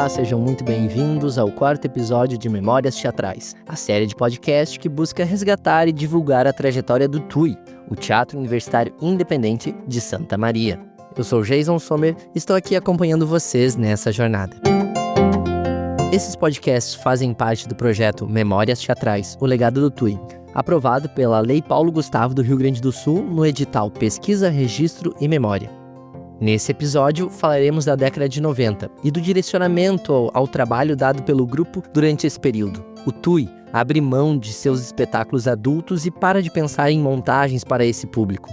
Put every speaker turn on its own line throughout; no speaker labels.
Olá, sejam muito bem-vindos ao quarto episódio de Memórias Teatrais, a série de podcast que busca resgatar e divulgar a trajetória do TUI, o Teatro Universitário Independente de Santa Maria. Eu sou Jason Sommer e estou aqui acompanhando vocês nessa jornada. Esses podcasts fazem parte do projeto Memórias Teatrais, o legado do TUI, aprovado pela Lei Paulo Gustavo do Rio Grande do Sul no edital Pesquisa, Registro e Memória. Nesse episódio, falaremos da década de 90 e do direcionamento ao trabalho dado pelo grupo durante esse período. O TUI abre mão de seus espetáculos adultos e para de pensar em montagens para esse público.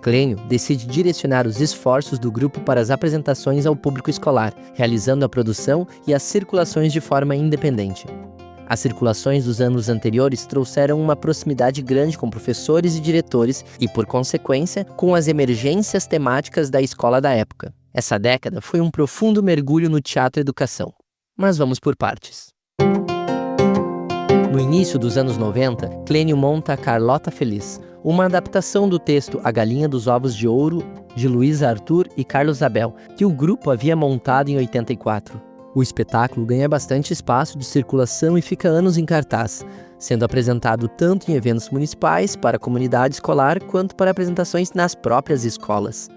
Clênio decide direcionar os esforços do grupo para as apresentações ao público escolar, realizando a produção e as circulações de forma independente. As circulações dos anos anteriores trouxeram uma proximidade grande com professores e diretores e, por consequência, com as emergências temáticas da escola da época. Essa década foi um profundo mergulho no teatro-educação. Mas vamos por partes. No início dos anos 90, Clênio monta Carlota Feliz, uma adaptação do texto A Galinha dos Ovos de Ouro, de Luísa Arthur e Carlos Abel, que o grupo havia montado em 84. O espetáculo ganha bastante espaço de circulação e fica anos em cartaz, sendo apresentado tanto em eventos municipais, para a comunidade escolar, quanto para apresentações nas próprias escolas.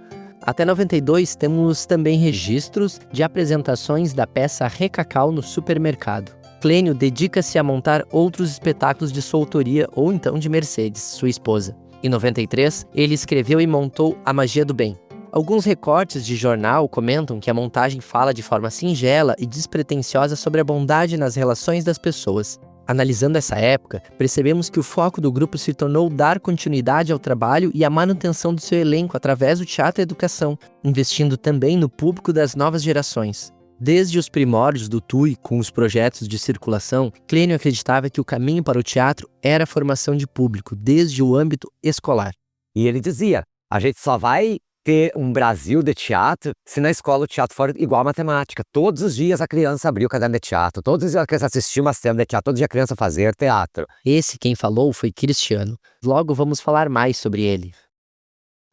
Até 92, temos também registros de apresentações da peça Recacau no supermercado. Clênio dedica-se a montar outros espetáculos de sua autoria ou então de Mercedes, sua esposa. Em 93, ele escreveu e montou A Magia do Bem. Alguns recortes de jornal comentam que a montagem fala de forma singela e despretensiosa sobre a bondade nas relações das pessoas. Analisando essa época, percebemos que o foco do grupo se tornou dar continuidade ao trabalho e à manutenção do seu elenco através do teatro e educação, investindo também no público das novas gerações. Desde os primórdios do TUI, com os projetos de circulação, Clênio acreditava que o caminho para o teatro era a formação de público, desde o âmbito escolar.
E ele dizia, a gente só vai ter um Brasil de teatro se na escola o teatro for igual a matemática. Todos os dias a criança abria o caderno de teatro, todos os dias a criança assistia uma cena de teatro, todo dia a criança fazia teatro.
Esse quem falou foi Cristiano. Logo vamos falar mais sobre ele.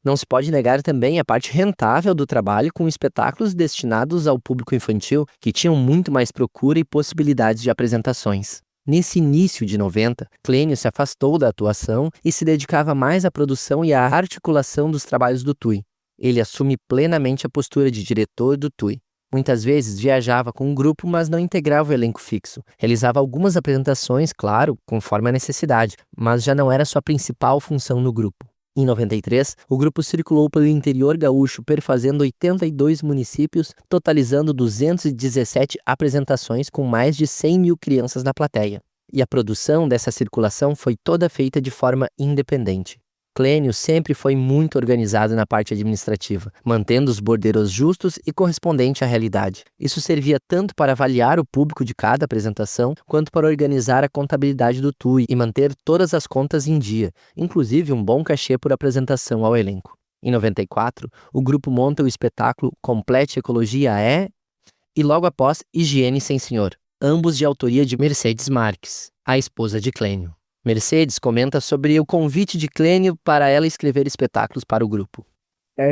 Não se pode negar também a parte rentável do trabalho com espetáculos destinados ao público infantil, que tinham muito mais procura e possibilidades de apresentações. Nesse início de 90, Clênio se afastou da atuação e se dedicava mais à produção e à articulação dos trabalhos do TUI. Ele assume plenamente a postura de diretor do TUI. Muitas vezes viajava com um grupo, mas não integrava o elenco fixo. Realizava algumas apresentações, claro, conforme a necessidade, mas já não era sua principal função no grupo. Em 93, o grupo circulou pelo interior gaúcho, perfazendo 82 municípios, totalizando 217 apresentações com mais de 100 mil crianças na plateia. E a produção dessa circulação foi toda feita de forma independente. Clênio sempre foi muito organizado na parte administrativa, mantendo os bordeiros justos e correspondente à realidade. Isso servia tanto para avaliar o público de cada apresentação, quanto para organizar a contabilidade do TUI e manter todas as contas em dia, inclusive um bom cachê por apresentação ao elenco. Em 94, o grupo monta o espetáculo Complete Ecologia e logo após Higiene Sem Senhor, ambos de autoria de Mercedes Marques, a esposa de Clênio. Mercedes comenta sobre o convite de Clênio para ela escrever espetáculos para o grupo.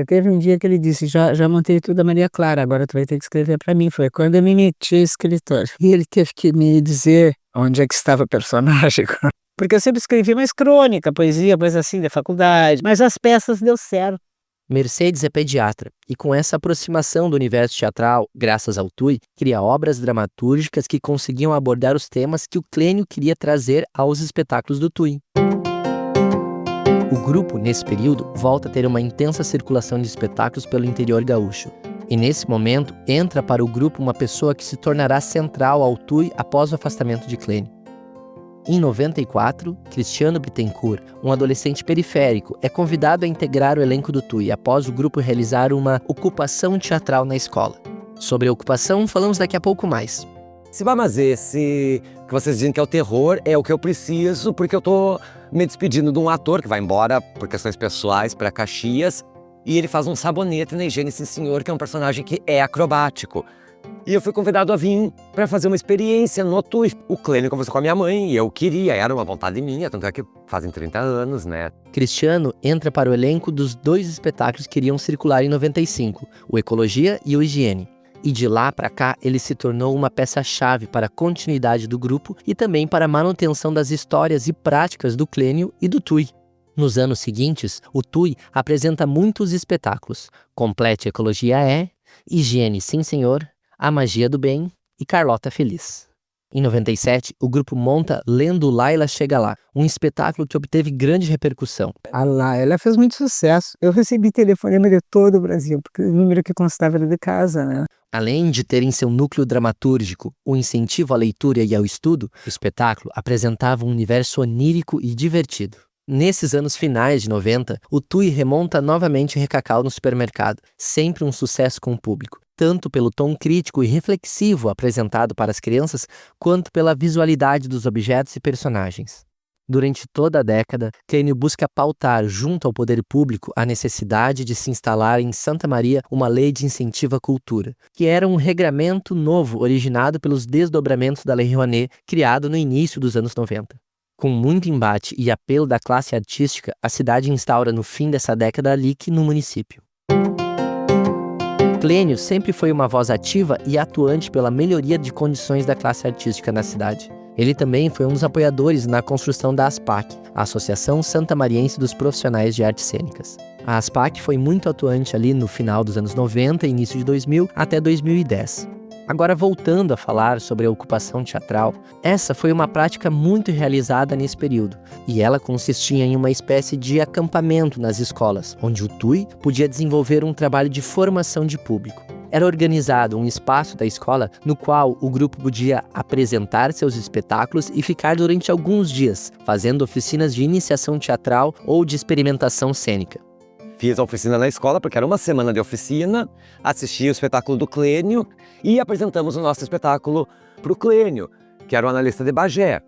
Teve um dia que ele disse, já montei tudo a Maria Clara, agora tu vai ter que escrever para mim. Foi quando eu me meti escritor. E ele teve que me dizer onde é que estava o personagem. Porque eu sempre escrevi mais crônica, poesia, coisa assim, da faculdade. Mas as peças deu certo.
Mercedes é pediatra e com essa aproximação do universo teatral, graças ao TUI, cria obras dramatúrgicas que conseguiam abordar os temas que o Clênio queria trazer aos espetáculos do TUI. O grupo, nesse período, volta a ter uma intensa circulação de espetáculos pelo interior gaúcho. E nesse momento, entra para o grupo uma pessoa que se tornará central ao TUI após o afastamento de Clênio. Em 94, Cristiano Bittencourt, um adolescente periférico, é convidado a integrar o elenco do TUI após o grupo realizar uma ocupação teatral na escola. Sobre a ocupação, falamos daqui a pouco mais.
Mas esse que vocês dizem que é o terror é o que eu preciso, porque eu tô me despedindo de um ator que vai embora por questões pessoais para Caxias e ele faz um sabonete na Higiene Sem Senhor, que é um personagem que é acrobático. E eu fui convidado a vir para fazer uma experiência no TUI. O Clênio conversou com a minha mãe e eu queria, era uma vontade minha, tanto é que fazem 30 anos, né?
Cristiano entra para o elenco dos dois espetáculos que iriam circular em 95, o Ecologia e o Higiene. E de lá para cá, ele se tornou uma peça-chave para a continuidade do grupo e também para a manutenção das histórias e práticas do Clênio e do Tui. Nos anos seguintes, o Tui apresenta muitos espetáculos. Complete Ecologia é, Higiene Sim Senhor, A Magia do Bem e Carlota Feliz. Em 97, o grupo monta Lendo Laila Chega Lá, um espetáculo que obteve grande repercussão.
A Laila fez muito sucesso. Eu recebi telefonema de todo o Brasil, porque o número que constava era de casa, né?
Além de ter em seu núcleo dramatúrgico o incentivo à leitura e ao estudo, o espetáculo apresentava um universo onírico e divertido. Nesses anos finais de 90, o Tui remonta novamente Recacau no supermercado, sempre um sucesso com o público, tanto pelo tom crítico e reflexivo apresentado para as crianças, quanto pela visualidade dos objetos e personagens. Durante toda a década, Clênio busca pautar junto ao poder público a necessidade de se instalar em Santa Maria uma lei de incentivo à cultura, que era um regramento novo originado pelos desdobramentos da Lei Rouanet, criado no início dos anos 90. Com muito embate e apelo da classe artística, a cidade instaura no fim dessa década a LIC no município. Clênio sempre foi uma voz ativa e atuante pela melhoria de condições da classe artística na cidade. Ele também foi um dos apoiadores na construção da ASPAC, a Associação Santamariense dos Profissionais de Artes Cênicas. A ASPAC foi muito atuante ali no final dos anos 90 e início de 2000 até 2010. Agora, voltando a falar sobre a ocupação teatral, essa foi uma prática muito realizada nesse período, e ela consistia em uma espécie de acampamento nas escolas, onde o Tui podia desenvolver um trabalho de formação de público. Era organizado um espaço da escola no qual o grupo podia apresentar seus espetáculos e ficar durante alguns dias, fazendo oficinas de iniciação teatral ou de experimentação cênica.
Fiz a oficina na escola, porque era uma semana de oficina, assisti o espetáculo do Clênio e apresentamos o nosso espetáculo para o Clênio, que era o analista de Bagé.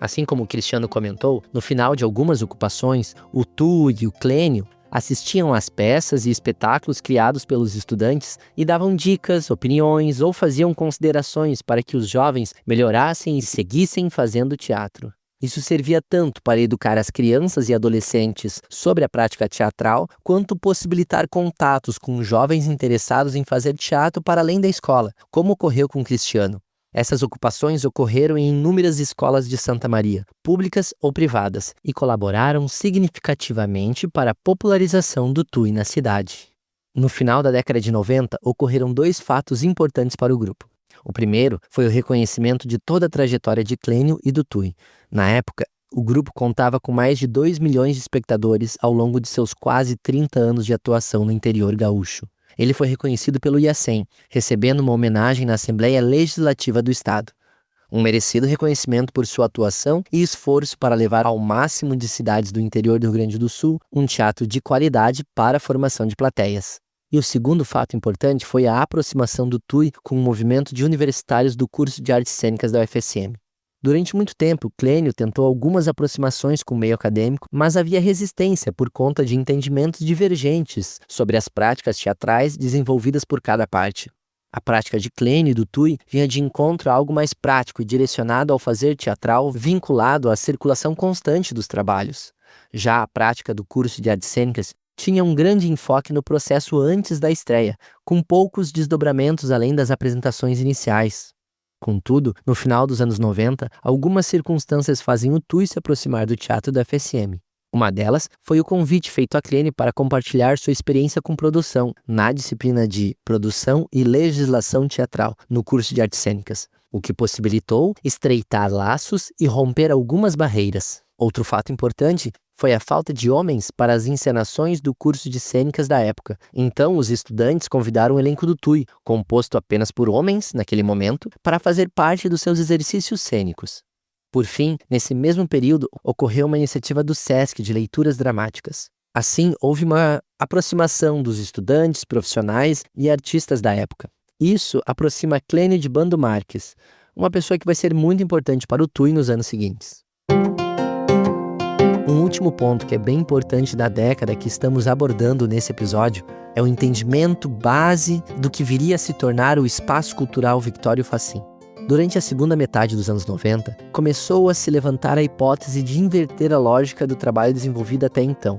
Assim como o Cristiano comentou, no final de algumas ocupações, o Tui e o Clênio assistiam às peças e espetáculos criados pelos estudantes e davam dicas, opiniões ou faziam considerações para que os jovens melhorassem e seguissem fazendo teatro. Isso servia tanto para educar as crianças e adolescentes sobre a prática teatral, quanto possibilitar contatos com jovens interessados em fazer teatro para além da escola, como ocorreu com Cristiano. Essas ocupações ocorreram em inúmeras escolas de Santa Maria, públicas ou privadas, e colaboraram significativamente para a popularização do Tui na cidade. No final da década de 90, ocorreram 2 fatos importantes para o grupo. O primeiro foi o reconhecimento de toda a trajetória de Clênio e do Tui. Na época, o grupo contava com mais de 2 milhões de espectadores ao longo de seus quase 30 anos de atuação no interior gaúcho. Ele foi reconhecido pelo IACEM, recebendo uma homenagem na Assembleia Legislativa do Estado. Um merecido reconhecimento por sua atuação e esforço para levar ao máximo de cidades do interior do Rio Grande do Sul um teatro de qualidade para a formação de plateias. E o segundo fato importante foi a aproximação do Tui com o movimento de universitários do curso de artes cênicas da UFSM. Durante muito tempo, Clênio tentou algumas aproximações com o meio acadêmico, mas havia resistência por conta de entendimentos divergentes sobre as práticas teatrais desenvolvidas por cada parte. A prática de Clênio e do Tui vinha de encontro a algo mais prático e direcionado ao fazer teatral vinculado à circulação constante dos trabalhos. Já a prática do curso de artes cênicas tinha um grande enfoque no processo antes da estreia, com poucos desdobramentos além das apresentações iniciais. Contudo, no final dos anos 90, algumas circunstâncias fazem o Tui se aproximar do teatro da FSM. Uma delas foi o convite feito a Clênio para compartilhar sua experiência com produção na disciplina de Produção e Legislação Teatral no curso de artes cênicas, o que possibilitou estreitar laços e romper algumas barreiras. Outro fato importante foi a falta de homens para as encenações do curso de cênicas da época. Então, os estudantes convidaram o elenco do Tui, composto apenas por homens, naquele momento, para fazer parte dos seus exercícios cênicos. Por fim, nesse mesmo período, ocorreu uma iniciativa do SESC de leituras dramáticas. Assim, houve uma aproximação dos estudantes, profissionais e artistas da época. Isso aproxima Clênio de Bando Marques, uma pessoa que vai ser muito importante para o Tui nos anos seguintes. Um último ponto que é bem importante da década que estamos abordando nesse episódio é o entendimento base do que viria a se tornar o Espaço Cultural Victório Facim. Durante a segunda metade dos anos 90, começou a se levantar a hipótese de inverter a lógica do trabalho desenvolvido até então.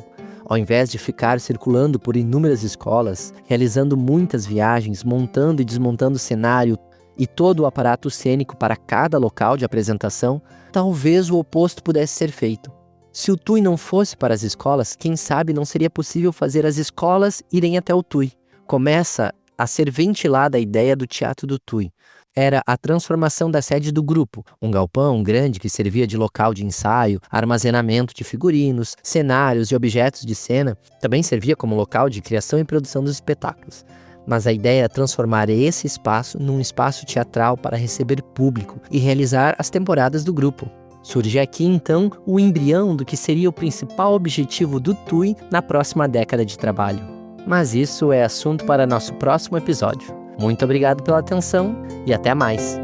Ao invés de ficar circulando por inúmeras escolas, realizando muitas viagens, montando e desmontando cenário e todo o aparato cênico para cada local de apresentação, talvez o oposto pudesse ser feito. Se o TUI não fosse para as escolas, quem sabe não seria possível fazer as escolas irem até o TUI. Começa a ser ventilada a ideia do Teatro do TUI. Era a transformação da sede do grupo, um galpão grande que servia de local de ensaio, armazenamento de figurinos, cenários e objetos de cena, também servia como local de criação e produção dos espetáculos. Mas a ideia é transformar esse espaço num espaço teatral para receber público e realizar as temporadas do grupo. Surge aqui, então, o embrião do que seria o principal objetivo do TUI na próxima década de trabalho. Mas isso é assunto para nosso próximo episódio. Muito obrigado pela atenção e até mais.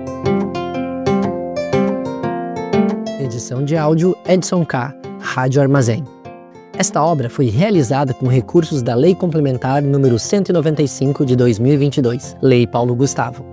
Edição de áudio Edson K, Rádio Armazém. Esta obra foi realizada com recursos da Lei Complementar número 195 de 2022, Lei Paulo Gustavo.